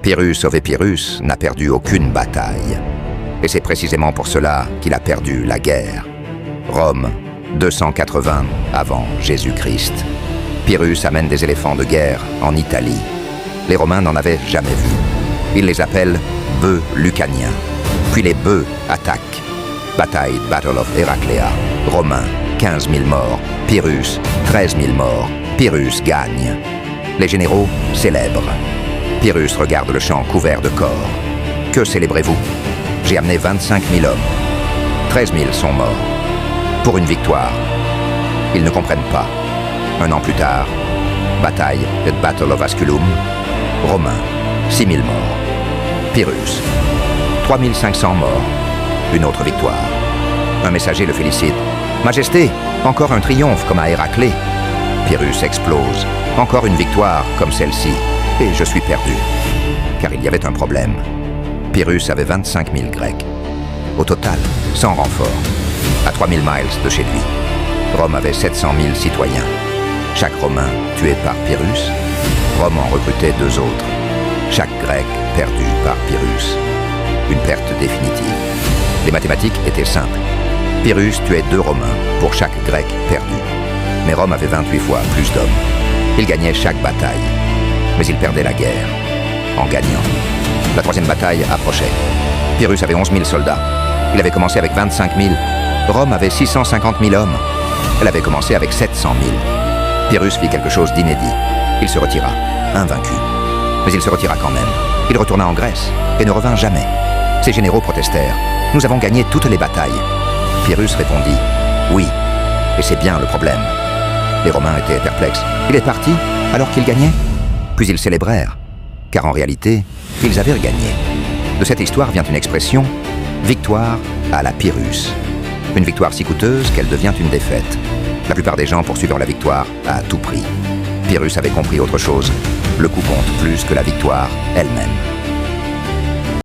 Pyrrhus Oviparus n'a perdu aucune bataille. Et c'est précisément pour cela qu'il a perdu la guerre. Rome, 280 avant Jésus-Christ. Pyrrhus amène des éléphants de guerre en Italie. Les Romains n'en avaient jamais vu. Ils les appellent bœufs lucaniens. Puis les bœufs attaquent. Bataille, Battle of Heraclea. Romains, 15 000 morts. Pyrrhus, 13 000 morts. Pyrrhus gagne. Les généraux célèbrent. Pyrrhus regarde le champ couvert de corps. Que célébrez-vous? J'ai amené 25 000 hommes. 13 000 sont morts. Pour une victoire. Ils ne comprennent pas. Un an plus tard, bataille, the Battle of Asculum. Romains, 6 000 morts. Pyrrhus, 3 500 morts. Une autre victoire. Un messager le félicite. Majesté, encore un triomphe comme à Héraclée. Pyrrhus explose. Encore une victoire comme celle-ci. Et je suis perdu. Car il y avait un problème. Pyrrhus avait 25 000 Grecs. Au total, sans renfort. À 3 000 miles de chez lui. Rome avait 700 000 citoyens. Chaque Romain tué par Pyrrhus. Rome en recrutait 2 autres. Chaque Grec perdu par Pyrrhus. Une perte définitive. Les mathématiques étaient simples. Pyrrhus tuait 2 Romains pour chaque Grec perdu. Mais Rome avait 28 fois plus d'hommes. Il gagnait chaque bataille. Mais il perdait la guerre. En gagnant. La 3e bataille approchait. Pyrrhus avait 11 000 soldats. Il avait commencé avec 25 000. Rome avait 650 000 hommes. Elle avait commencé avec 700 000. Pyrrhus fit quelque chose d'inédit. Il se retira, invaincu. Mais il se retira quand même. Il retourna en Grèce et ne revint jamais. Ses généraux protestèrent. « Nous avons gagné toutes les batailles. » Pyrrhus répondit « Oui, et c'est bien le problème. » Les Romains étaient perplexes. Il est parti alors qu'il gagnait? Puis ils célébrèrent, car en réalité, ils avaient gagné. De cette histoire vient une expression « victoire à la Pyrrhus ». Une victoire si coûteuse qu'elle devient une défaite. La plupart des gens poursuivent la victoire à tout prix. Pyrrhus avait compris autre chose. Le coup compte plus que la victoire elle-même.